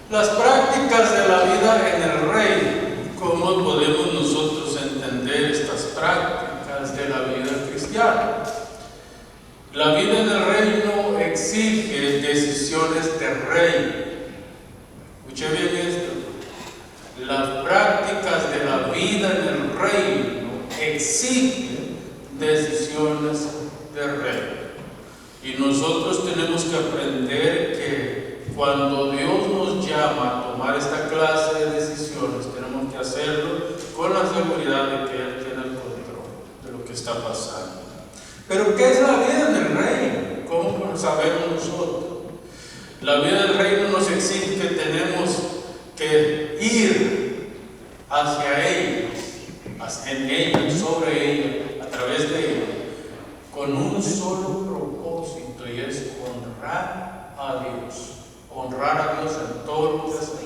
Las prácticas de la vida en el reino. ¿Cómo podemos nosotros entender estas prácticas de la vida cristiana? La vida en el reino exige decisiones de reino. Escuche bien esto. Las prácticas de la vida en el reino exigen decisiones de reino. Y nosotros tenemos que aprender que cuando Dios nos llama a tomar esta clase de decisiones, tenemos que hacerlo con la seguridad de que Él tiene el control de lo que está pasando. Pero ¿qué es la vida en el reino? ¿Cómo sabemos nosotros? La vida del reino nos exige que tenemos que ir hacia ella, en ella, sobre ella, a través de ella, con un solo propósito, y es honrar a Dios. Honrar a Dios en todo lo que hacemos.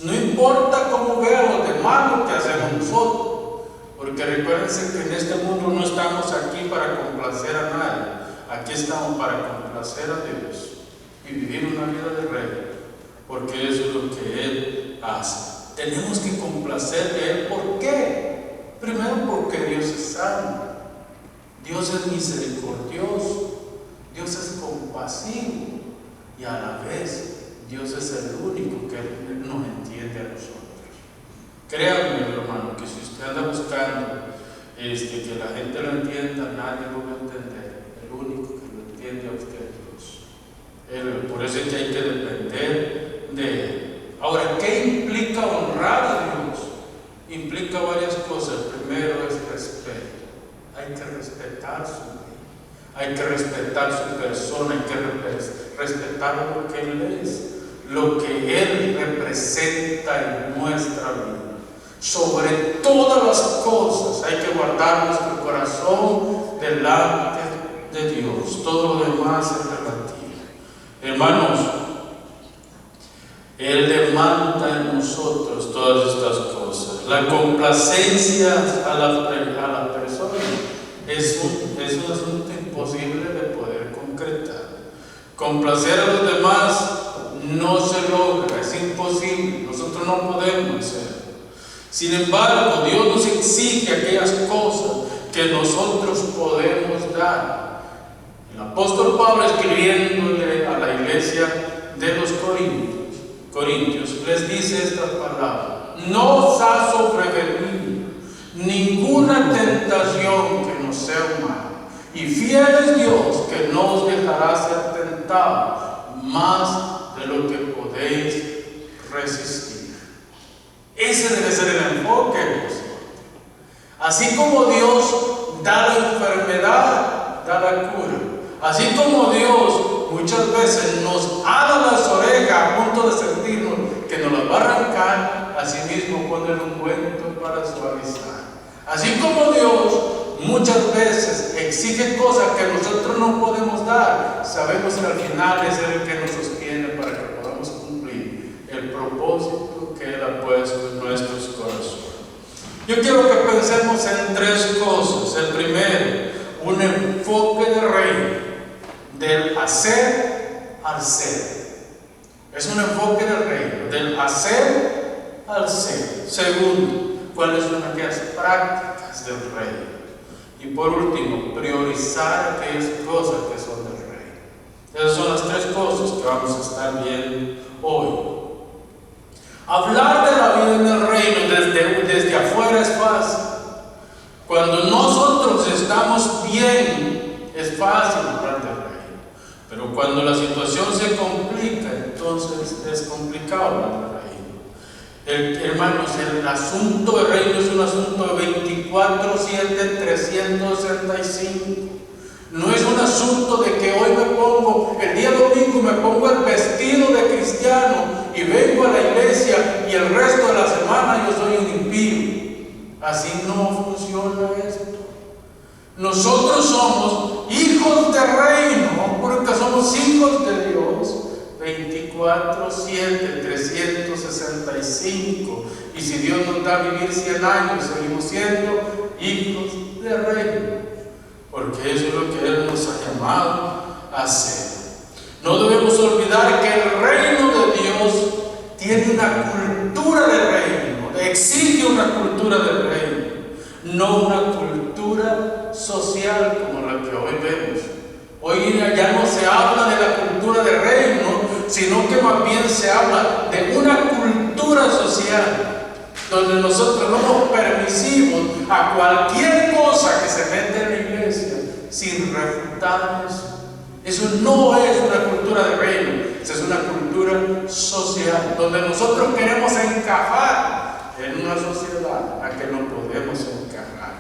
No importa cómo vean los demás lo que hacemos nosotros, porque recuérdense que en este mundo no estamos aquí para complacer a nadie, aquí estamos para complacer a Dios y vivir una vida de rey, porque eso es lo que Él hace. Tenemos que complacerle a Él. ¿Por qué? Primero porque Dios es santo, Dios es misericordioso, Dios es compasivo, y a la vez Dios es el único que nos entiende a nosotros. Créanme, hermano, que si usted anda buscando que la gente lo entienda, nadie lo va a entender. El único que lo entiende a usted es Dios. Por eso es que hay que depender de Él. Ahora, ¿qué implica honrar a Dios? Implica varias cosas. Primero es respeto. Hay que respetar su vida, hay que respetar su persona, hay que respetar lo que Él es, lo que Él representa en nuestra vida. Sobre todas las cosas hay que guardar nuestro corazón delante de Dios. Todo lo demás es relativo. Hermanos, Él demanda en nosotros todas estas cosas. La complacencia a la persona es un asunto imposible de poder concretar. Complacer a los demás no se logra, es imposible, nosotros no podemos hacerlo. Sin embargo, Dios nos exige aquellas cosas que nosotros podemos dar. El apóstol Pablo, escribiéndole a la iglesia de los Corintios, les dice estas palabras: no os ha sobrevenido ninguna tentación que no sea humana, y fiel es Dios que no os dejará ser tentados más de lo que podéis resistir. Ese debe ser el enfoque de nosotros. Así como Dios da la enfermedad, da la cura. Así como Dios muchas veces nos ala las orejas a punto de sentirnos que nos las va a arrancar, así mismo pone el ungüento para suavizar. Así como Dios muchas veces exige cosas que nosotros no podemos dar, sabemos que al final es Él el que nos sostiene para que podamos cumplir el propósito que Él ha puesto en nuestros corazones. Yo quiero que pensemos en tres cosas. El primero, un enfoque de reino, del hacer al ser. Es un enfoque del reino, del hacer al ser. Segundo, ¿cuáles son aquellas prácticas del reino? Y por último, priorizar aquellas cosas que son del reino. Esas son las tres cosas que vamos a estar viendo hoy. Hablar de la vida en el reino desde afuera es fácil. Cuando nosotros estamos bien, es fácil hablar del reino. Pero cuando la situación se complica, entonces es complicado hablar del reino. Hermanos, el asunto del reino es un asunto de 24/7, 365. No es un asunto de que hoy el día domingo me pongo el vestido de cristiano y vengo a la iglesia y el resto de la semana yo soy un impío. Así no funciona esto. Nosotros somos hijos del reino, porque somos hijos de Dios 24/7, 365. Y si Dios nos da a vivir 100 años, seguimos siendo hijos del reino, porque eso es lo que Él nos ha llamado a hacer. No debemos olvidar que el reino de Dios una cultura de reino, exige una cultura de reino, no una cultura social como la que hoy vemos. Hoy ya no se habla de la cultura de reino, sino que más bien se habla de una cultura social, donde nosotros no nos permitimos a cualquier cosa que se mete en la iglesia sin refutar eso. Eso no es una cultura de reino, esa es una cultura social, donde nosotros queremos encajar en una sociedad a que no podemos encajar.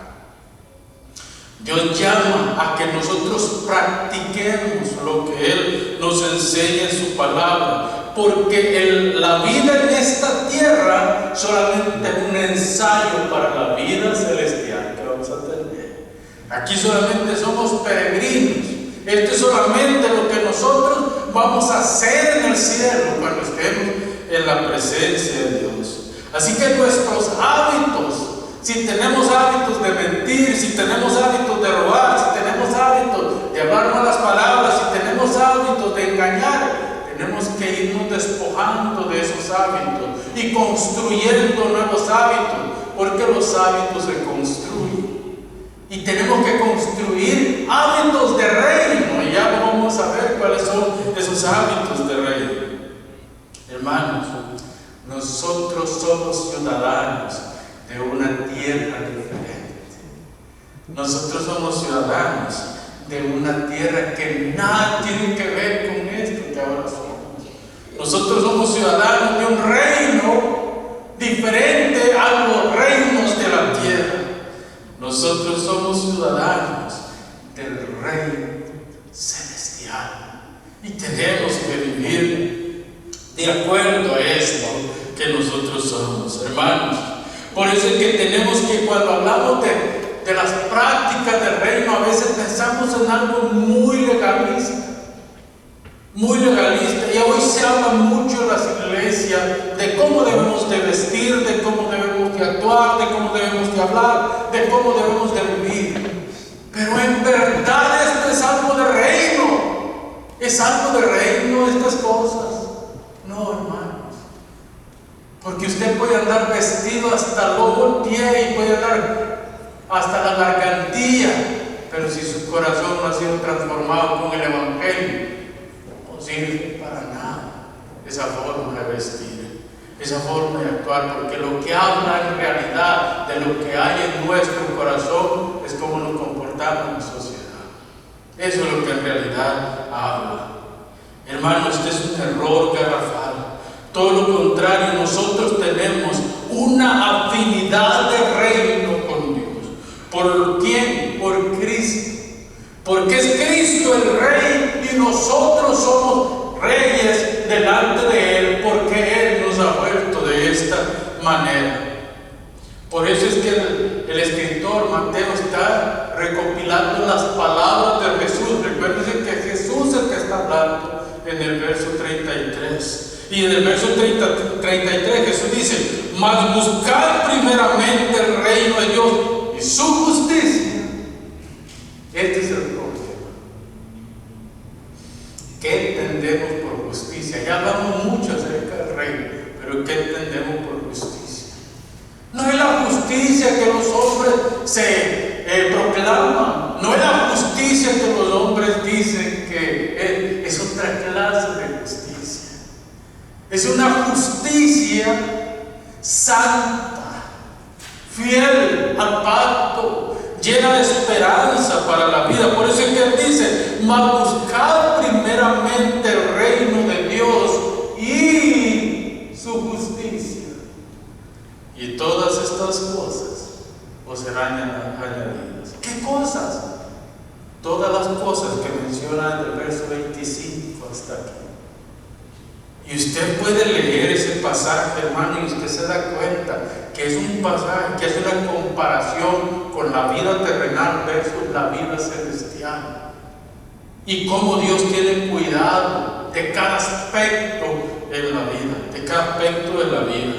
Dios llama a que nosotros practiquemos lo que Él nos enseña en su palabra, porque la vida en esta tierra solamente es un ensayo para la vida celestial que vamos a tener. Aquí solamente somos peregrinos. Esto es solamente lo que nosotros vamos a hacer en el cielo cuando estemos en la presencia de Dios. Así que nuestros hábitos, si tenemos hábitos de mentir, si tenemos hábitos de robar, si tenemos hábitos de hablar malas palabras, si tenemos hábitos de engañar, tenemos que irnos despojando de esos hábitos y construyendo nuevos hábitos, porque los hábitos se construyen. Y tenemos que construir hábitos de reino, y ya vamos a ver cuáles son esos hábitos de reino. Hermanos, nosotros somos ciudadanos de una tierra diferente. Nosotros somos ciudadanos de una tierra que nada tiene que ver con esto que ahora somos. Nosotros somos ciudadanos de un reino diferente a los reinos de la tierra. Nosotros somos ciudadanos del reino celestial y tenemos que vivir de acuerdo a esto que nosotros somos, hermanos. Por eso es que tenemos que, cuando hablamos de las prácticas del reino, a veces pensamos en algo muy legalista, y hoy se habla mucho en las iglesias de cómo debemos de vestir, de cómo debemos de actuar, de cómo debemos de hablar, de cómo debemos de vivir. Pero en verdad esto es algo de reino. ¿Es algo de reino estas cosas? No, hermanos. Porque usted puede andar vestido hasta luego el pie y puede andar hasta la gargantilla, pero si su corazón no ha sido transformado con el evangelio, no sirve para nada esa forma de vestir, esa forma de actuar, porque lo que habla en realidad de lo que hay en nuestro corazón es cómo nos comportamos en la sociedad. Eso es lo que en realidad habla. Hermano, este es un error garrafal. Todo lo contrario, nosotros tenemos una afinidad de reino con Dios. ¿Por quién? Por Cristo. Porque es Cristo el Rey y nosotros somos reyes delante de Él, porque Él nos ha vuelto de esta manera. Por eso es que el escritor Mateo está recopilando las palabras de Jesús. Recuerden que Jesús es el que está hablando en el verso 33. Y en el verso 33 Jesús dice: mas buscad primeramente el reino de Dios y su justicia. Este es el problema. ¿Qué entendemos por justicia? Ya hablamos mucho acerca del reino, pero ¿qué entendemos por justicia? No es la justicia que los hombres se proclaman, no es la justicia que los hombres dicen que es otra clase de justicia. Es una justicia santa, fiel al pacto, llena de esperanza para la vida. Por eso es que Él dice: mas buscad primeramente el reino de Dios y su justicia, y todas estas cosas os serán añadidas. ¿Qué cosas? Todas las cosas que menciona del verso 25 hasta aquí. Y usted puede leer ese pasaje, hermano, y usted se da cuenta que es un pasaje, que es una comparación con la vida terrenal versus la vida celestial. Y cómo Dios tiene cuidado de cada aspecto en la vida, de cada aspecto de la vida.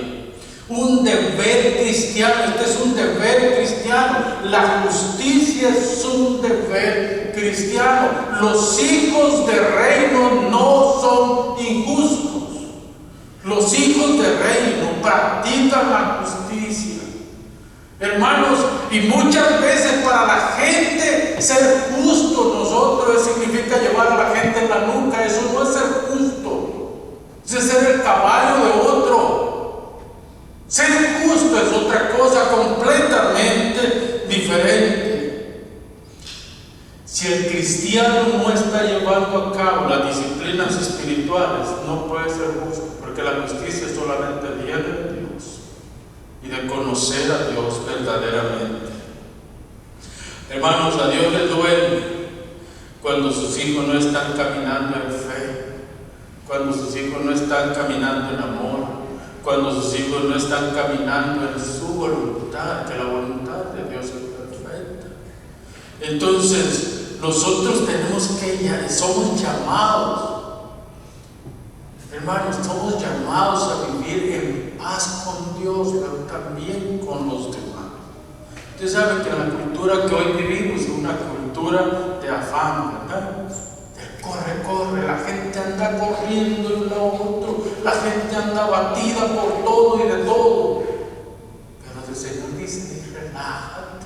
Un deber cristiano, este es un deber cristiano. La justicia es un deber cristiano. Los hijos del reino no son injustos. Los hijos de reino practican la justicia. Hermanos, y muchas veces para la gente ser justo nosotros significa llevar a la gente en la nuca. Eso no es ser justo, es ser el caballo de otro. Ser justo es otra cosa completamente diferente. Si el cristiano no está llevando a cabo las disciplinas espirituales, no puede ser justo, porque la justicia solamente viene de Dios y de conocer a Dios verdaderamente. Hermanos, a Dios le duele cuando sus hijos no están caminando en fe, cuando sus hijos no están caminando en amor, cuando sus hijos no están caminando en su voluntad, que la voluntad de Dios es perfecta. Entonces, nosotros somos llamados, hermanos, somos llamados a vivir en paz con Dios, pero también con los demás. Ustedes saben que la cultura que hoy vivimos es una cultura de afán, ¿verdad? De corre, la gente anda corriendo de un lado a otro, la gente anda abatida por todo y de todo. Pero el Señor dice: relájate,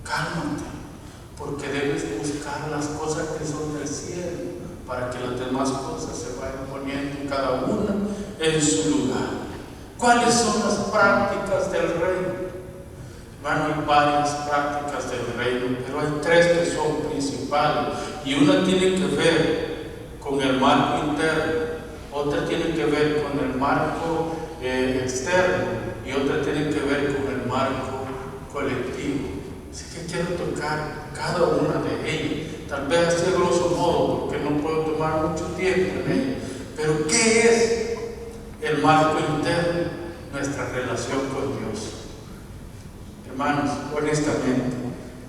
cálmate, porque debes buscar las cosas que son del cielo, para que las demás cosas se vayan poniendo cada una en su lugar. ¿Cuáles son las prácticas del reino? Hermano, hay varias prácticas del reino, pero hay tres que son principales, y una tiene que ver con el marco interno, otra tiene que ver con el marco externo, y otra tiene que ver con el marco colectivo. Así que quiero tocar cada una de ellas, tal vez así de grosso modo, porque no puedo tomar mucho tiempo en ellas. Pero ¿qué es el marco interno? Nuestra relación con Dios. Hermanos, honestamente,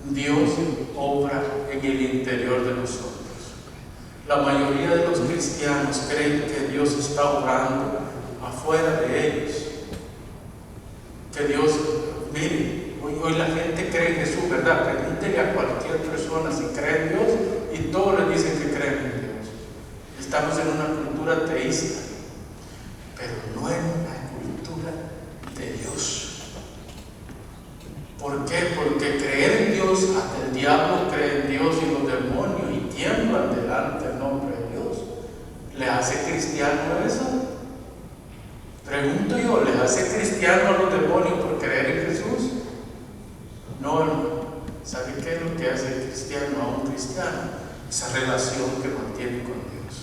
Dios obra en el interior de nosotros. La mayoría de los cristianos creen que Dios está obrando afuera de ellos. Que Dios, miren, hoy la gente cree en Jesús, ¿verdad? Pregúntele a cualquier persona si cree en Dios y todos le dicen que creen en Dios. Estamos en una cultura teísta, pero no en una cultura de Dios. ¿Por qué? Porque creer en Dios, hasta el diablo cree en Dios y los demonios y tiemblan delante del nombre de Dios. ¿Le hace cristiano eso? Pregunto yo, ¿le hace cristiano a los demonios por creer en Jesús? No, hermano. ¿Sabe qué es lo que hace cristiano a un cristiano? Esa relación que mantiene con Dios.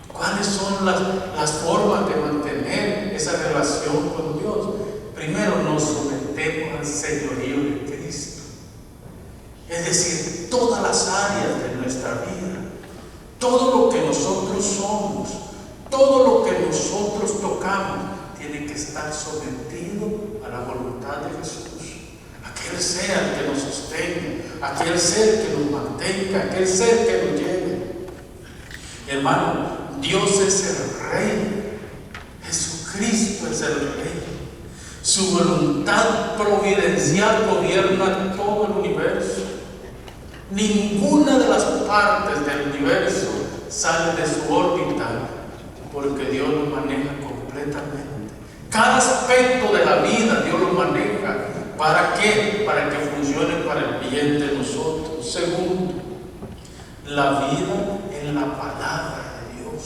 ¿Cuáles son las formas de mantener esa relación con Dios? Primero, nos sometemos al señorío de Cristo. Es decir, todas las áreas de nuestra vida, todo lo que nosotros somos, todo lo que nosotros tocamos, tiene que estar sometido a la voluntad de Jesús. Aquel ser que nos sostenga, aquel ser que nos mantenga, aquel ser que nos lleve. Hermano, Dios es el Rey, Jesucristo es el Rey. Su voluntad providencial gobierna todo el universo. Ninguna de las partes del universo sale de su órbita, porque Dios lo maneja completamente. Cada aspecto de la vida Dios lo maneja. ¿Para qué? Para que funcione para el bien de nosotros. Segundo, la vida en la palabra de Dios.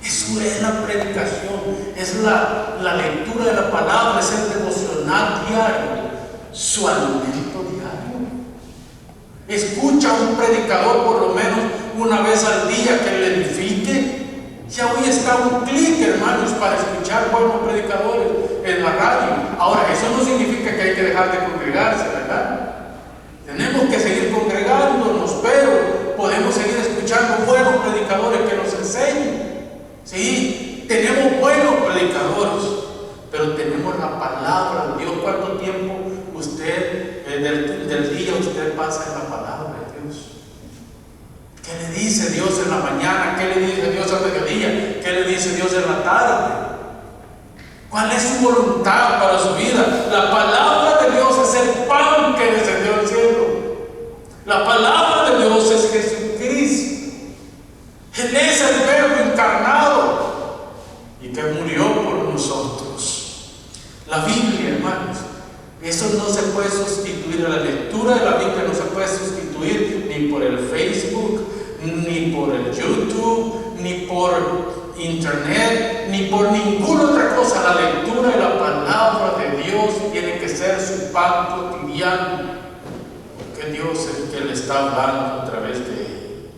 Eso es la predicación, es la lectura de la palabra, es el devocional diario, su alimento diario. Escucha a un predicador por lo menos una vez al día que le edifique. Ya hoy está un clic, hermanos, para escuchar buenos predicadores en la radio. Ahora, eso no significa que hay que dejar de congregarse, ¿verdad? Tenemos que seguir congregándonos, pero podemos seguir escuchando buenos predicadores que nos enseñen. Sí, tenemos buenos predicadores, pero tenemos la palabra de Dios. ¿Cuánto tiempo usted, del día, usted pasa en la palabra de Dios? ¿Qué le dice Dios en la mañana? ¿Qué le dice Dios al mediodía? ¿Qué le dice Dios en la tarde? ¿Cuál es su voluntad para su vida? La palabra de Dios es el pan que descendió del cielo. La palabra de Dios es Jesucristo. Él es el Verbo encarnado. y que murió por nosotros. La Biblia, hermanos, eso no se puede sustituir. La lectura de la Biblia no se puede sustituir ni por el Facebook, ni por el YouTube, ni por internet, ni por ninguna otra cosa. La lectura de la palabra de Dios tiene que ser su pan cotidiano, porque Dios es el que le está hablando a través de él.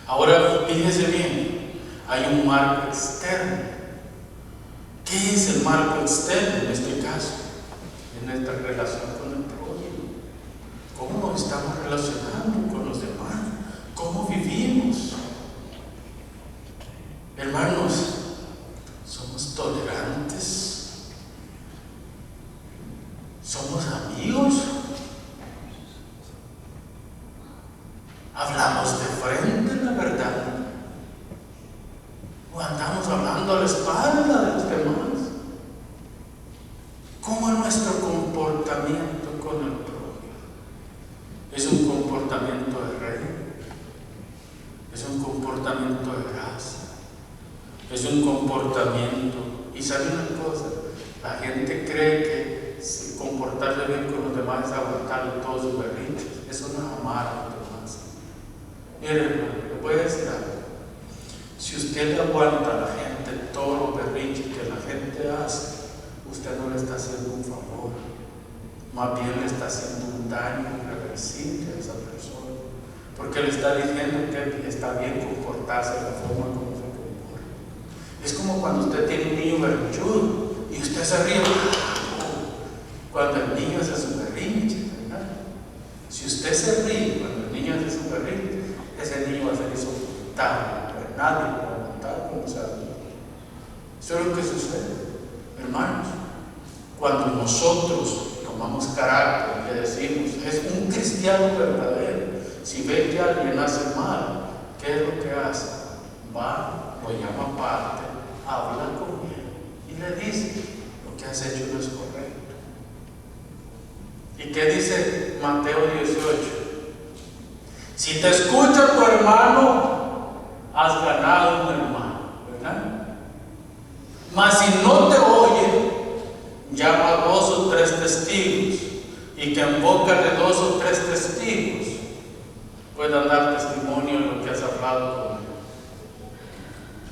Ahora, fíjese bien, hay un marco externo. ¿Qué es el marco externo en este caso? En esta relación con el prójimo. ¿Cómo nos estamos relacionando con los demás? ¿Cómo vivimos? Hermanos, ¿somos tolerantes? ¿Somos amigos? ¿Hablamos de frente la verdad? ¿O andamos hablando a la espalda de los demás? ¿Cómo es nuestro comportamiento con el prójimo? ¿Es un comportamiento de rey? ¿Es un comportamiento de gracia? ¿Es un comportamiento? Y sabe una cosa, la gente cree que si comportarse bien con los demás es aguantarle todos sus berrinches. Eso no es amar a los demás. Mire, hermano, le voy a decir algo. Si usted le aguanta a la gente todos los berrinches que la gente hace, usted no le está haciendo un favor, más bien le está haciendo un daño irreversible a esa persona, porque le está diciendo que está bien comportarse de la forma como se comporta. Es como cuando usted tiene un niño berrinchudo y usted se ríe cuando el niño hace su berrinche, ¿verdad? Si usted se ríe cuando el niño hace su berrinche, ese niño va a ser insoportable, pero nadie lo va a aguantar cuando se ríe. Eso es lo que sucede, hermanos. Cuando nosotros tomamos carácter y le decimos, es un cristiano verdadero, si ve que alguien hace mal, ¿qué es lo que hace? Va, lo llama aparte, habla con él y le dice, lo que has hecho no es correcto. ¿Y qué dice Mateo 18? Si te escucha tu hermano, has ganado un hermano, ¿verdad? Mas si no te oye, llama a 2 o 3 testigos, y que en boca de 2 o 3 testigos puedan dar testimonio de lo que has hablado con él.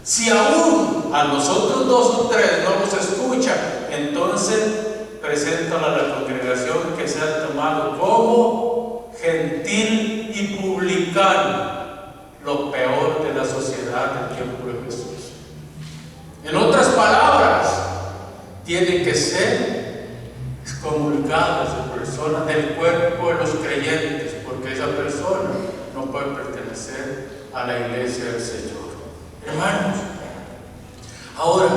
Si aún a los otros 2 o 3 no los escucha, entonces preséntalo a la congregación, que sea tomado como gentil y publicano, lo peor de la sociedad del tiempo de Jesús. En otras palabras, tienen que ser excomulgadas de personas del cuerpo de los creyentes, porque esa persona no puede pertenecer a la iglesia del Señor. Hermanos, ahora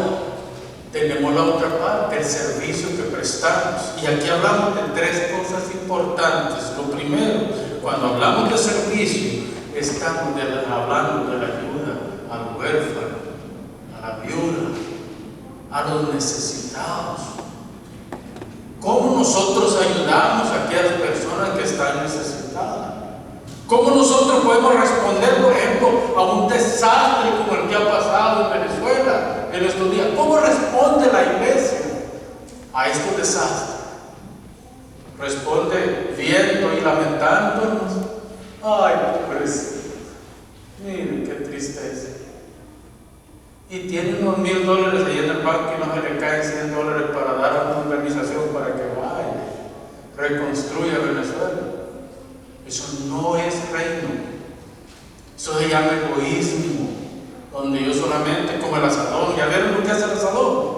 tenemos la otra parte, el servicio que prestamos. Y aquí hablamos de 3 cosas importantes. Lo primero, cuando hablamos de servicio, estamos hablando de la ayuda al huérfano, a la viuda, a los necesitados. ¿Cómo nosotros ayudamos a aquellas personas que están necesitadas? ¿Cómo nosotros podemos responder, por ejemplo, a un desastre como el que ha pasado en Venezuela en estos días? ¿Cómo responde la iglesia a estos desastres? ¿Responde viendo y lamentándonos? Ay, pobrecito, miren qué tristeza. Y tiene unos $1,000 ahí en el banco y no se le caen $100 para dar a una organización para que vaya, reconstruya Venezuela. Eso no es reino. Eso se llama egoísmo, donde yo solamente, como el asadón, ¿ya vieron lo que hace el asadón?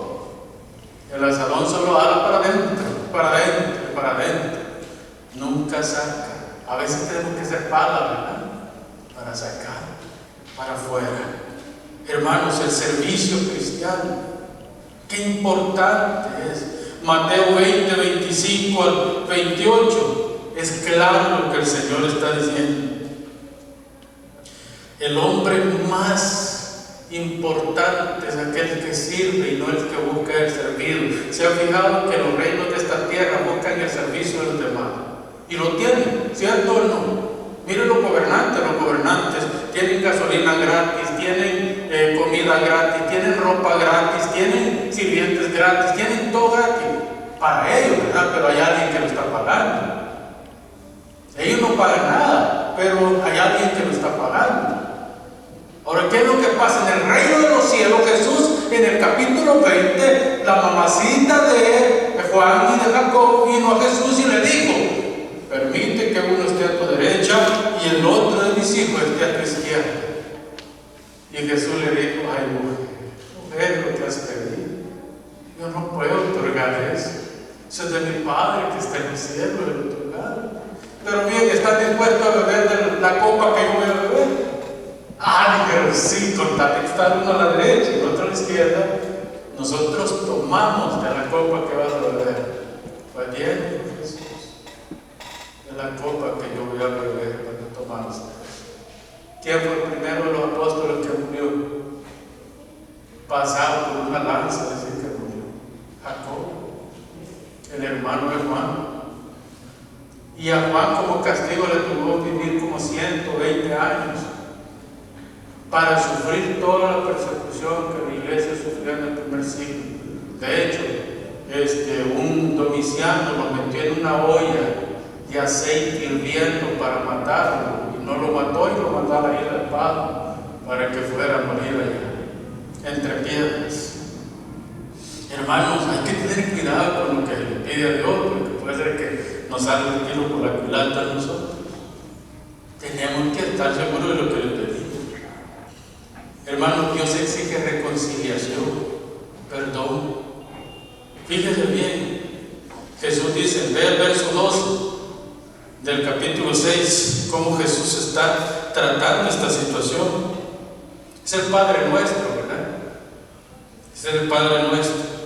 El asadón solo habla para adentro, para adentro, para adentro. Nunca saca. A veces tenemos que hacer pala, ¿verdad? Para sacar, para afuera. Hermanos, el servicio cristiano, qué importante es. Mateo 20, 25 al 28. Es claro lo que el Señor está diciendo. El hombre más importante es aquel que sirve y no el que busca el servido. ¿Se ha fijado que los reinos de esta tierra buscan el servicio de los demás? Y lo tienen, ¿cierto o no? Miren los gobernantes tienen gasolina gratis, tienen comida gratis, tienen ropa gratis, tienen sirvientes gratis, tienen todo gratis para ellos, ¿verdad? Pero hay alguien que lo está pagando. Ellos no pagan nada, pero hay alguien que lo está pagando. Ahora, ¿qué es lo que pasa? En el reino de los cielos, Jesús, en el capítulo 20, la mamacita de Juan y de Jacob vino a Jesús y le dijo: permite que uno esté a tu derecha y el otro de mis hijos esté a tu izquierda. Y Jesús le dijo: ay, mujer, lo que has pedido, yo no puedo otorgar eso. Eso es de mi Padre que está en el cielo, el otorgar. Pero bien, ¿estás dispuesto a beber de la copa que yo voy a beber? Ah, dijeron: sí, contate que está uno a la derecha y el otro a la izquierda. Nosotros tomamos de la copa que vas a beber. Pues bien, Jesús, de la copa que yo voy a beber cuando tomamos. ¿Quién fue el primero de los apóstoles que murió? Pasado por una lanza, decir que murió. Jacob, el hermano de Juan. Y a Juan, como castigo, le tuvo que vivir como 120 años para sufrir toda la persecución que la iglesia sufrió en el primer siglo. De hecho, un Domiciano lo metió en una olla de aceite hirviendo para matarlo, y no lo mató y lo mandó a la isla de Pablo para que fuera a morir allá, entre piedras. Hermanos, hay que tener cuidado con lo que le pide a Dios, porque puede ser que nos salga el tiro por la culata a nosotros. Tenemos que estar seguros de lo que le pedimos. Hermanos, Dios exige reconciliación, perdón. Fíjese bien, Jesús dice, ve el verso 12 del capítulo 6, cómo Jesús está tratando esta situación. Es el Padre nuestro, ¿verdad? Es el Padre nuestro.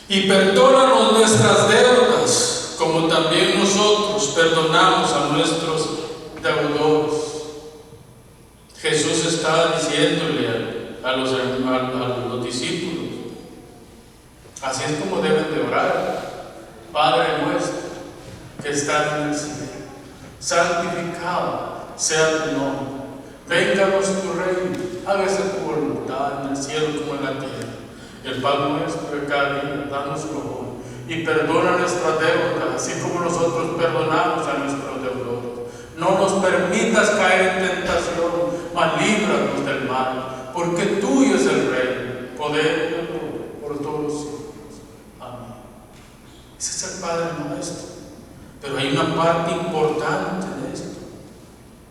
Y perdónanos nuestras deudas, como también nosotros perdonamos a nuestros deudores. Jesús estaba diciéndole a los discípulos, así es como deben de orar: Padre nuestro que estás en el cielo, santificado sea tu nombre, vénganos tu reino, hágase tu voluntad en el cielo como en la tierra. El pan nuestro de cada día, dánoslo hoy, y perdona nuestras deudas, así como nosotros perdonamos a nuestros deudores. No nos permitas caer en tentación, mas líbranos del mal, porque tuyo es el reino, poder y honor por todos los siglos. Amén. Ese es el Padre nuestro. Pero hay una parte importante en esto: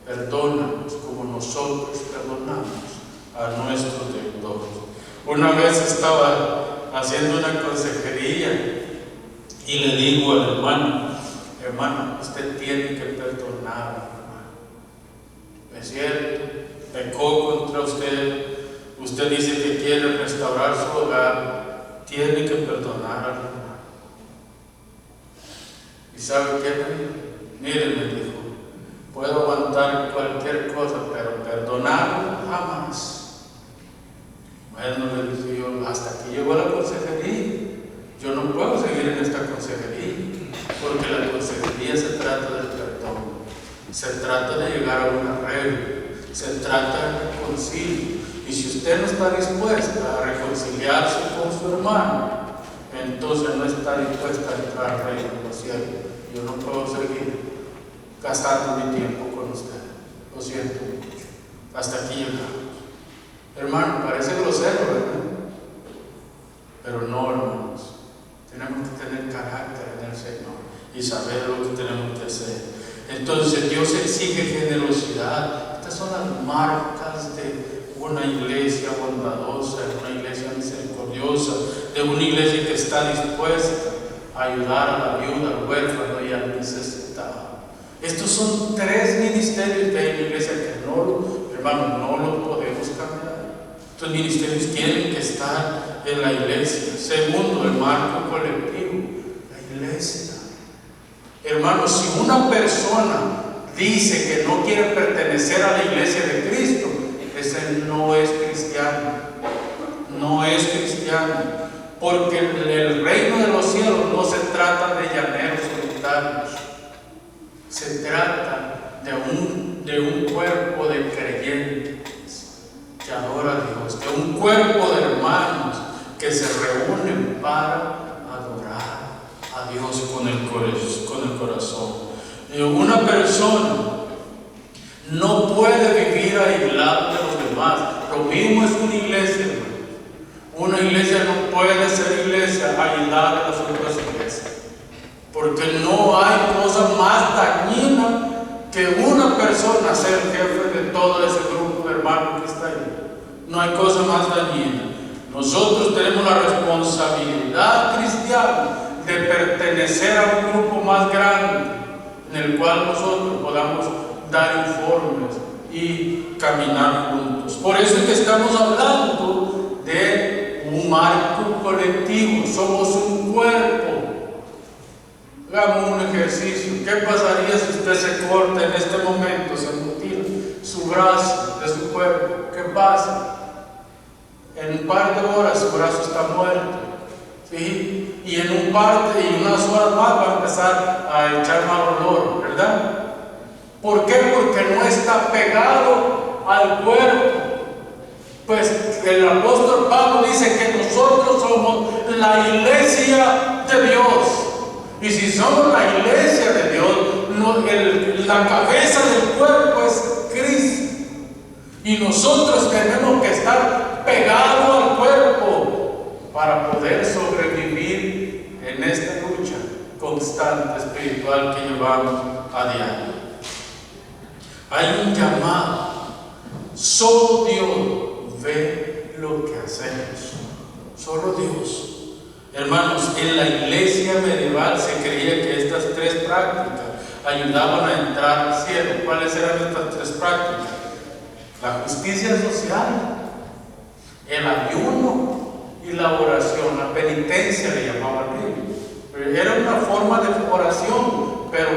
perdónanos como nosotros perdonamos a nuestros deudores. Una vez estaba haciendo una consejería y le digo al hermano, usted tiene que perdonar, hermano. Es cierto, pecó contra usted. Usted dice que quiere restaurar su hogar, tiene que perdonar al hermano. ¿Y sabe qué me dijo? Mire, me dijo, puedo aguantar cualquier cosa, pero perdonar jamás. Bueno, le dije yo, hasta aquí llegó la consejería. Yo no puedo seguir en esta consejería, porque la consejería se trata del perdón, se trata de llegar a un arreglo, se trata de reconcilio. Y si usted no está dispuesta a reconciliarse con su hermano, entonces no está dispuesta a entrar al reino de los cielos. Yo no puedo seguir gastando mi tiempo con usted. Lo siento mucho. Hasta aquí llegamos. Hermano, parece grosero, ¿verdad? Pero no, hermanos. Tenemos que tener carácter en el Señor y saber lo que tenemos que hacer. Entonces Dios exige generosidad. Estas son las marcas de una iglesia bondadosa, de una iglesia misericordiosa, de una iglesia que está dispuesta a ayudar a la viuda, al huérfano y al necesitado. Estos son 3 ministerios que hay en la iglesia que hermanos, no los podemos cambiar. Estos ministerios tienen que estar en la iglesia. Segundo, el marco colectivo, la iglesia. Hermanos, si una persona dice que no quiere pertenecer a la iglesia de Cristo, ese no es cristiano. No es cristiano. Porque el reino de los cielos no se trata de llaneros solitarios. Se trata de un cuerpo de creyentes que adora a cuerpo de hermanos que se reúnen para adorar a Dios con el corazón. Una persona no puede vivir aislada de los demás. Lo mismo es una iglesia, hermano. Una iglesia no puede ser iglesia aislada de las otras iglesias, porque no hay cosa más dañina que una persona ser jefe de todo ese grupo de hermanos que está ahí. No hay cosa más dañina. Nosotros tenemos la responsabilidad cristiana de pertenecer a un grupo más grande en el cual nosotros podamos dar informes y caminar juntos. Por eso es que estamos hablando de un marco colectivo. Somos un cuerpo. Hagamos un ejercicio. ¿Qué pasaría si usted se corta en este momento, se mutila su brazo de su cuerpo? ¿Qué pasa? En un par de horas su brazo está muerto, ¿sí? Y en unas horas más va a empezar a echar mal olor, ¿verdad? ¿Por qué? Porque no está pegado al cuerpo. Pues el apóstol Pablo dice que nosotros somos la iglesia de Dios. Y si somos la iglesia de Dios, la cabeza del cuerpo es Cristo. Y nosotros tenemos que estar pegados al cuerpo para poder sobrevivir en esta lucha constante espiritual que llevamos a diario. Hay un llamado. Solo Dios ve lo que hacemos. Solo Dios. Hermanos, en la iglesia medieval se creía que estas tres prácticas ayudaban a entrar al cielo. ¿Cuáles eran estas tres prácticas? La justicia social, el ayuno y la oración. La penitencia le llamaban ellos. Era una forma de oración, pero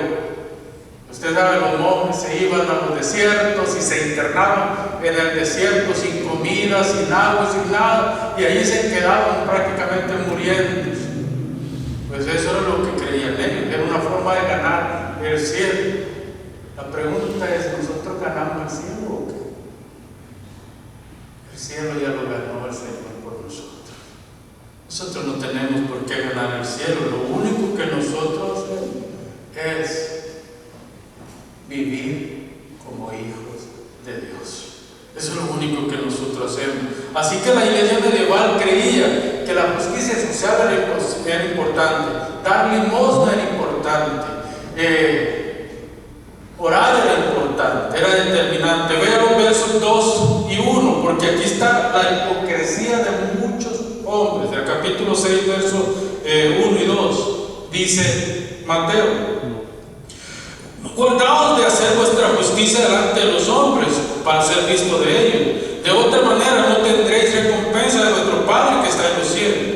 usted sabe, los monjes se iban a los desiertos y se internaban en el desierto sin comida, sin agua, sin nada, y ahí se quedaban prácticamente muriendo. Pues eso era lo que creían ellos, era una forma de ganar el cielo. La pregunta es, ¿nosotros ganamos el cielo o qué? El cielo ya lo ganó el Señor por nosotros. Nosotros no tenemos por qué ganar el cielo. Lo único que nosotros hacemos es vivir como hijos de Dios. Eso es lo único que nosotros hacemos. Así que la iglesia medieval creía que la justicia social era importante, dar limosna era importante, orar era importante, era determinante. Vean los versos 2 y 1, porque aquí está la hipocresía de muchos hombres. Del capítulo 6, versos 1 y 2, dice Mateo: guardaos de hacer vuestra justicia delante de los hombres, para ser visto de ellos. De otra manera no tendréis recompensa de vuestro Padre que está en los cielos.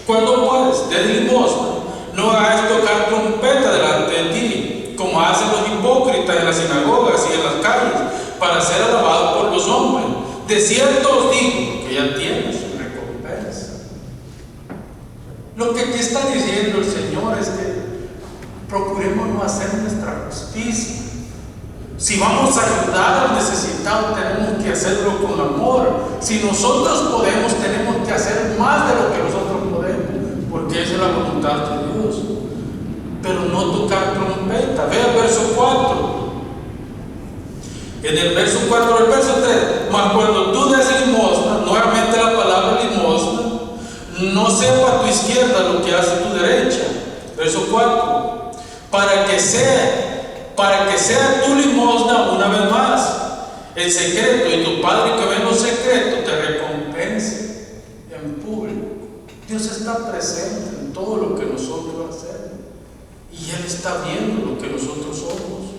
Cuando pues des limosna, no hagáis tocar trompeta delante de ti, como hacen los hipócritas en las sinagogas y en las calles, para ser alabados por los hombres. De cierto os digo que ya tienes su recompensa. Lo que aquí está diciendo el Señor es que procuremos no hacer nuestra justicia. Si vamos a ayudar al necesitado, tenemos que hacerlo con amor. Si nosotros podemos, tenemos que hacer más de lo que nosotros podemos, porque esa es la voluntad de Dios. Pero no tocar trompeta. Vea el verso 4. En el verso 4 del verso 3, mas cuando tú des limosna, nuevamente la palabra limosna, no sepa a tu izquierda lo que hace tu derecha. Verso 4. Para que sea tu limosna una vez más en secreto, y tu Padre que ve en lo secreto te recompense en público. Dios está presente en todo lo que nosotros hacemos y Él está viendo lo que nosotros somos.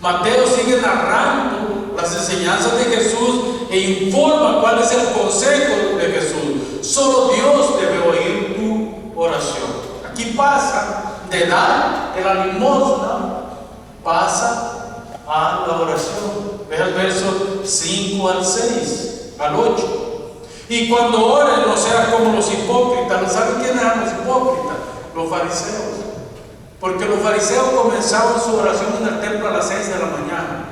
Mateo sigue narrando las enseñanzas de Jesús e informa cuál es el consejo de Jesús. Solo Dios debe oír tu oración. Aquí pasa de dar de la limosna, pasa a la oración. Ve el verso 5 al 6, al 8. Y cuando oren, no sean como los hipócritas. ¿Saben quiénes eran los hipócritas? Los fariseos. Porque los fariseos comenzaban su oración en el templo a las 6 de la mañana.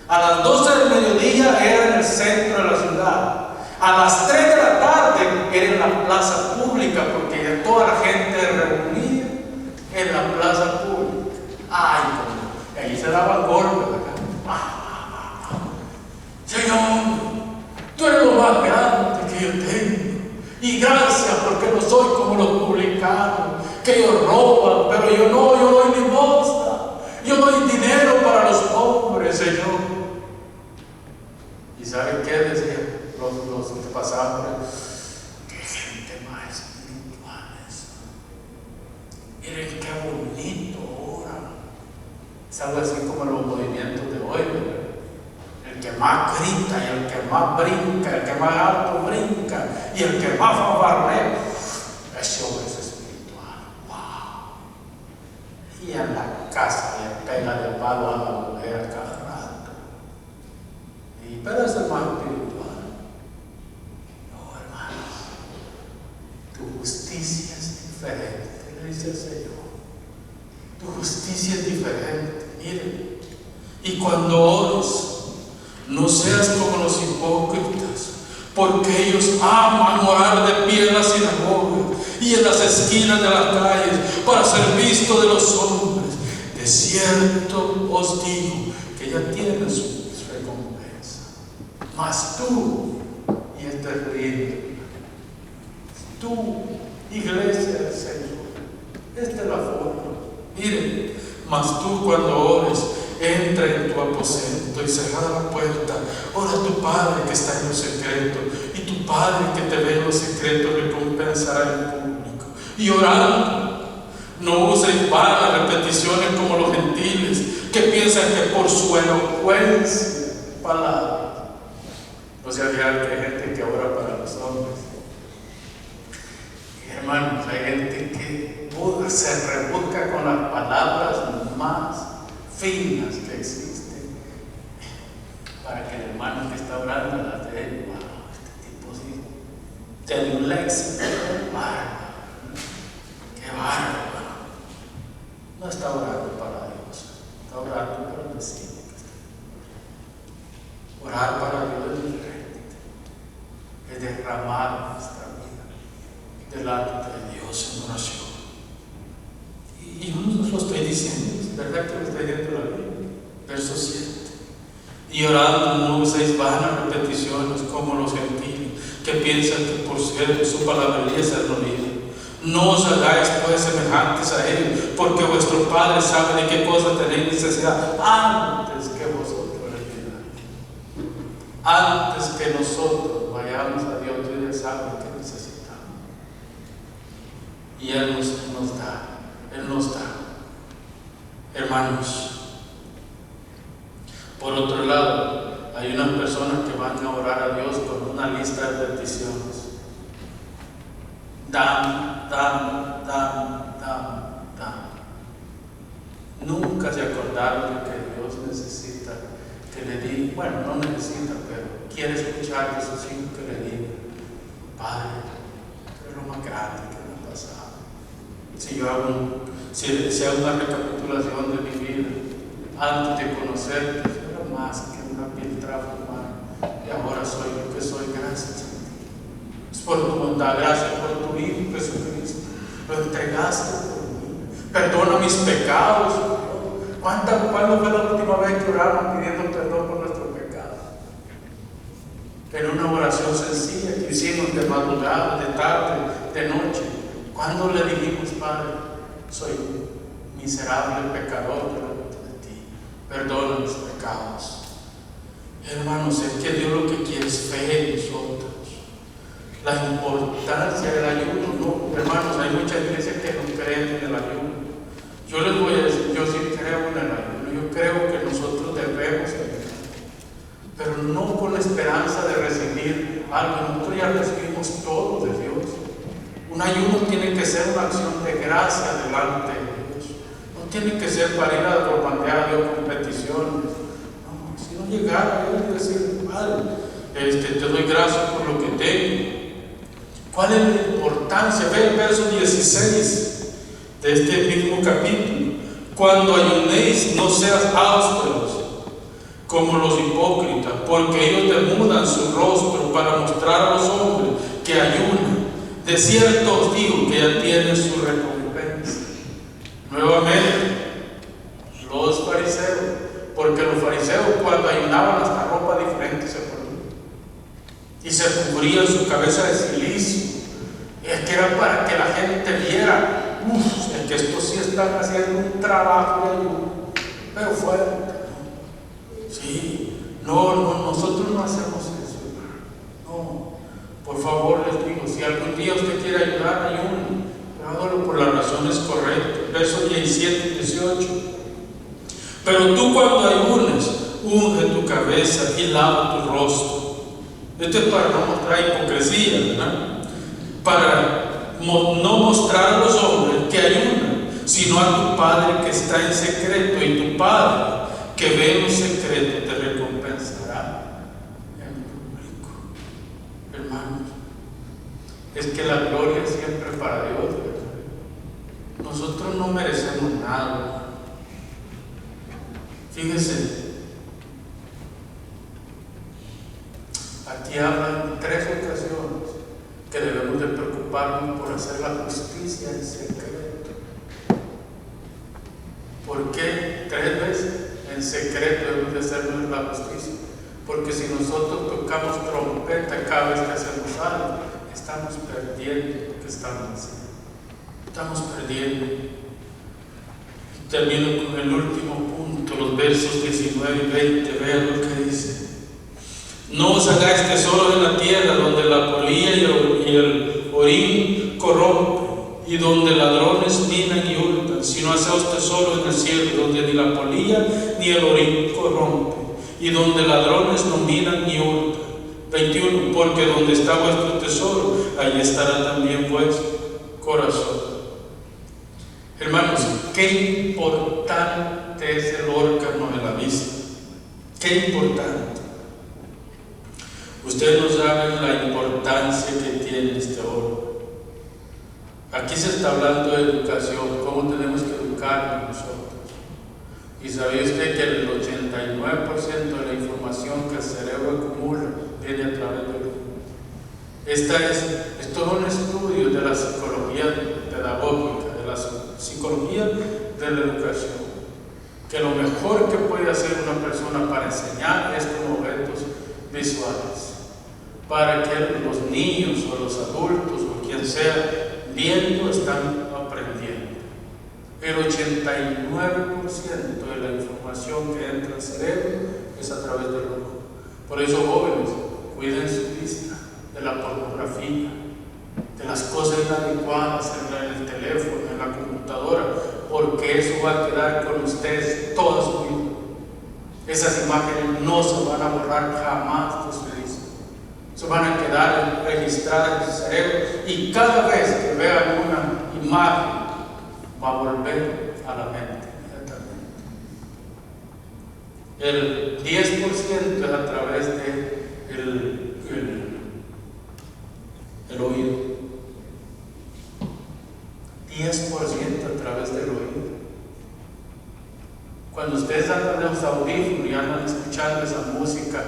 A las 12 del mediodía era en el centro de la ciudad. A las 3 plaza pública, porque toda la gente reunida en la plaza pública. Ay, como, ahí se daban golpes, ¿verdad? Señor, tú eres lo más grande que yo tengo. Y gracias porque no soy como los publicanos, que ellos roban, pero yo no, yo doy limosna. Yo doy dinero para los pobres, Señor. ¿Y saben qué decían los que pasaban? ¡Qué gente más espiritual esa! Miren qué bonito ora. Es algo así como los movimientos de hoy, ¿verdad? El que más grita y el que más brinca, el que más alto brinca y el que más fanfarrea, ese hombre es espiritual. ¡Wow! Y en la casa le pega de palo a la mujer cada rato. Pero es el más espiritual. No, hermanos, tu justicia es diferente, le dice el Señor. Tu justicia es diferente. Miren, y cuando ores, no seas como los hipócritas, porque ellos aman orar de pie en las sinagogas y en las esquinas de las calles para ser visto de los hombres. De cierto os digo que ya tienen su recompensa. Mas tú, y este es lindo, tú, iglesia del Señor, esta es la forma. Miren, mas tú cuando ores, entra en tu aposento y cerrada la puerta, ora a tu Padre que está en lo secreto, y tu Padre que te ve en lo secreto recompensará en público. Y orando, no uséis vanas repeticiones como los gentiles, que piensan que por su elocuencia, palabras. No se olviden que hay gente que ora para los hombres. Y hermanos, hay gente que se rebusca con las palabras más finas que existen para que el hermano que está orando las dé. Wow, este tipo sí tiene un léxico, qué bárbaro, qué bárbaro. No está orando para Dios, está orando para el vecino. Orar para Dios es diferente, es derramar nuestra vida delante de Dios en oración. Y no os lo estoy diciendo, es verdad que lo estoy diciendo la Biblia. Verso 7. Y orando no uséis vanas repeticiones como los gentiles, que piensan que por ser su palabrería se libre. No os hagáis pues semejantes a ellos, porque vuestro Padre sabe de qué cosa tenéis necesidad antes que vosotros le pidáis. Antes que nosotros vayamos a Dios, Dios ya sabe que necesitamos. Y Él nos da. Él nos da. Hermanos, por otro lado, hay unas personas que van a orar a Dios con una lista de peticiones. Dame, dame, dame, dame, dame. Nunca se acordaron de que Dios necesita que le diga, bueno, no necesita, pero quiere escuchar de sus hijos que le digan: Padre, tú eres lo más grande que me ha pasado. Si hago una recapitulación de mi vida, antes de conocerte, yo era más que una piltrafa humana, y ahora soy lo que soy gracias a ti. Es por tu bondad, gracias por tu Hijo Jesucristo. Lo entregaste por mí. Perdona mis pecados. ¿Cuándo fue la última vez que oramos pidiendo perdón por nuestros pecados? En una oración sencilla que hicimos de madrugada, de tarde, de noche. ¿Cuándo le dijimos: Padre, soy miserable pecador delante de ti, perdona mis pecados? Hermanos, es que Dios lo que quiere es fe en nosotros. La importancia del ayuno, no, hermanos, hay muchas iglesias que no creen en el ayuno. Yo les voy a decir, yo sí creo en el ayuno. Yo creo que nosotros debemos ayunar, pero no con la esperanza de recibir algo. Nosotros ya recibimos todo de Dios. Un ayuno tiene que ser una acción de gracia delante de Dios. No tiene que ser para ir a propagandear a Dios con peticiones. No, si no llegar a Dios y decir: Padre, te doy gracias por lo que tengo. ¿Cuál es la importancia? Ve el verso 16 de este mismo capítulo. Cuando ayunéis, no seas ásperos como los hipócritas, porque ellos demudan su rostro para mostrar a los hombres que ayunan. De cierto os digo que ya tienen su recompensa. Nuevamente, los fariseos, porque los fariseos cuando ayunaban hasta ropa diferente se ponían y se cubrían su cabeza de silicio. Es que era para que la gente viera, es que estos sí están haciendo un trabajo de ayuno, pero fuerte. Sí, no, nosotros no hacemos eso. No, por favor les digo, si algún día usted quiere ayudar, ayune, pero hágalo por las razones correctas. Versos 17 y 18. Pero tú cuando ayunes, unge tu cabeza y lava tu rostro. Esto es para no mostrar hipocresía, ¿verdad? Para no mostrar a los hombres que ayunan, sino a tu Padre que está en secreto, y tu Padre que ve en secreto te recompensará en público. Hermanos, es que la gloria es siempre para Dios, ¿verdad? Nosotros no merecemos nada. Fíjense, aquí hablan en 3 ocasiones que debemos de preocuparnos por hacer la justicia en secreto. ¿Por qué 3 veces? En secreto debemos de hacer la justicia. Porque si nosotros tocamos trompeta cada vez que hacemos algo, estamos perdiendo lo que estamos haciendo. Estamos perdiendo. Y termino con el último punto, los versos 19 y 20. Vean lo que dice. No os hagáis tesoros en la tierra, donde la polilla y el orín corrompen, y donde ladrones minan y hurtan, sino haceos tesoros en el cielo, donde ni la polilla ni el orín corrompen, y donde ladrones no minan ni hurtan. 21. Porque donde está vuestro tesoro, allí estará también vuestro corazón. Hermanos, qué importante es el órgano de la vista. Qué importante. Ustedes no saben la importancia que tiene este órgano. Aquí se está hablando de educación, cómo tenemos que educarnos nosotros. Y sabía usted que el 89% de la información que el cerebro acumula viene a través del oído. Esto es todo un estudio de la psicología pedagógica, de la psicología de la educación. Que lo mejor que puede hacer una persona para enseñar es con objetos visuales, para que los niños o los adultos o quien sea viendo están aprendiendo. El 89% de la información que entra al cerebro es a través del ojo. Por eso, jóvenes, cuiden su vista de la pornografía, de las cosas inadecuadas en el teléfono, en la computadora, porque eso va a quedar con ustedes toda su vida. Esas imágenes no se van a borrar jamás de su vista. Se van a quedar registradas en su cerebro, y cada vez que vean una imagen va a volver a la mente inmediatamente. El 10% es a través de el oído. 10% a través del oído. Cuando ustedes andan de los audífonos y andan escuchando esa música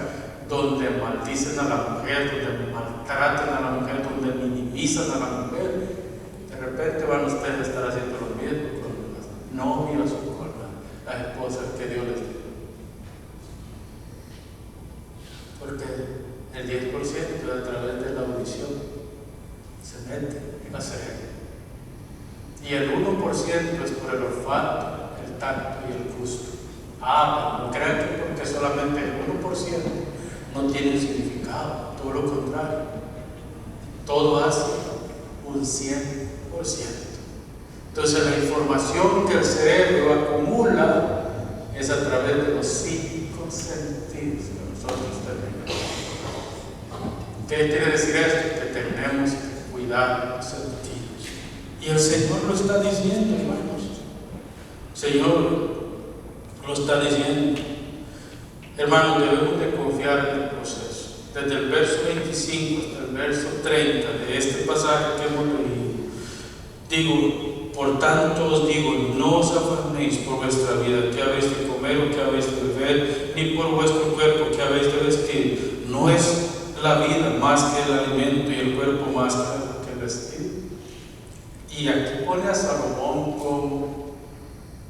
donde maldicen a la mujer, donde maltratan a la mujer, donde minimizan a la mujer, de repente van ustedes a estar haciendo lo mismo con las novias o con las esposas que Dios les dio. Porque el 10% es a través de la audición, se mete en la cerebro. Y el 1% es por el olfato, el tacto y el gusto. Pero no crean que porque solamente el 1% no tiene significado, todo lo contrario. Todo hace un 100%. Entonces la información que el cerebro acumula es a través de los 5 sentidos que nosotros tenemos. ¿Qué quiere decir esto? Que tenemos que cuidar los sentidos. Y el Señor lo está diciendo, hermanos. El Señor lo está diciendo. Hermanos, debemos de confiar en el proceso. Desde el verso 25 hasta el verso 30 de este pasaje que hemos leído, digo, por tanto os digo, no os afanéis por vuestra vida, qué habéis de comer o qué habéis de beber, ni por vuestro cuerpo, qué habéis de vestir. No es la vida más que el alimento y el cuerpo más que el vestido. Y aquí pone a Salomón como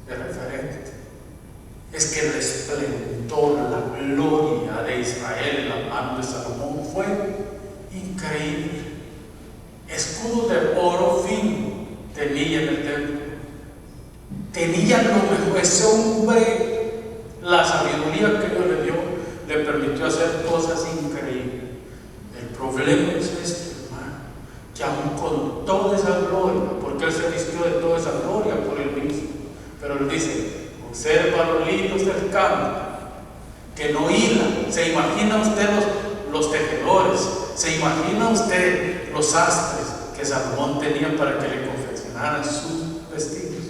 de referente. Es que el esplendor, la gloria de Israel en la mano de Salomón fue increíble. Escudo de oro fino tenía en el templo. Tenía lo mejor. Ese hombre, la sabiduría que Dios le dio, le permitió hacer cosas increíbles. El problema es este, hermano, que aún con toda esa gloria, porque él se vistió de toda esa gloria por él mismo, pero él dice: observa los lirios del campo, que no hilan. ¿Se imagina usted los tejedores? ¿Se imagina usted los sastres que Salomón tenía para que le confeccionaran sus vestidos?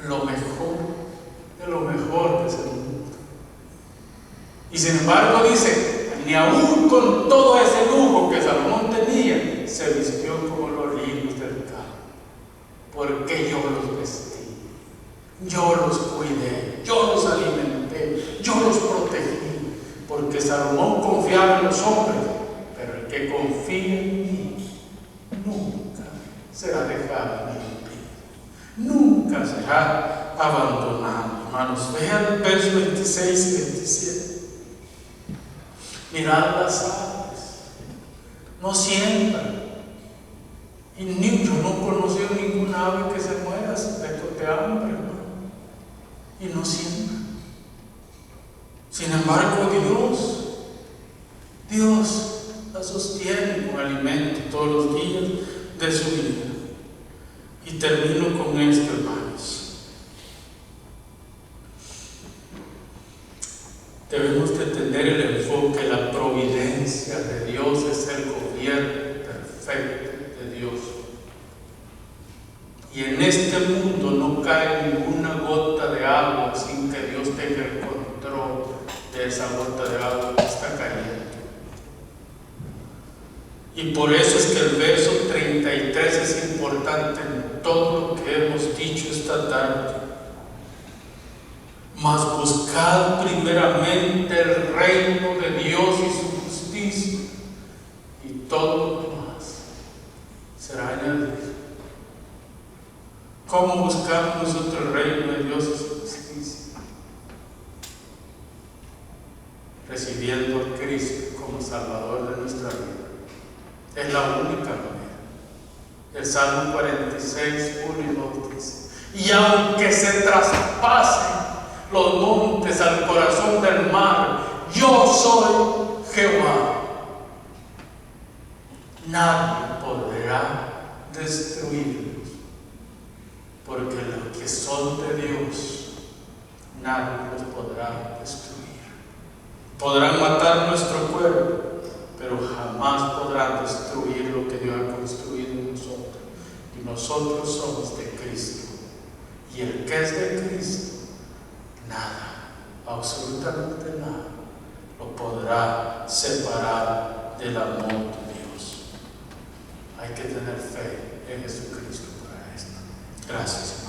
Lo mejor de lo mejor de ese mundo. Y sin embargo dice: ni aún con todo ese lujo que Salomón tenía, se vistió como los lirios del campo, porque yo los vestí, yo los cuidé, yo los alimenté, yo los protegí, porque Salomón confiaba en los hombres, pero el que confía en mí nunca será dejado ni olvidado, nunca será abandonado. Hermanos, vean el verso 26 y 27. Mirad las aves, no siembran, y yo no he conocido ninguna ave que se muera de hambre, hermano, y no siembra. Sin embargo, Dios la sostiene con alimento todos los días de su vida. Y termino con esto, hermanos. Debemos de tener el enfoque, la providencia de Dios es el gobierno perfecto de Dios. Y en este mundo no cae ninguna gota de agua sin que Dios tenga el control de esa gota de agua que está cayendo. Y por eso es que el verso 33 es importante en todo lo que hemos dicho esta tarde. Mas buscad primeramente el reino de Dios y su justicia, y todo lo demás será añadido. ¿Cómo buscamos nosotros el reino de Dios y su justicia? Recibiendo a Cristo como Salvador de nuestra vida. Es la única manera. El Salmo 46, 1 y 2 dice: y aunque se traspasen los montes al corazón del mar, yo soy Jehová. Nadie podrá destruirlos, porque los que son de Dios, nadie los podrá destruir. Podrán matar nuestro cuerpo, pero jamás podrán destruir lo que Dios ha construido en nosotros. Y nosotros somos de Cristo. Y el que es de Cristo, nada, absolutamente nada, lo podrá separar del amor de Dios. Hay que tener fe en Jesucristo para esto. Gracias.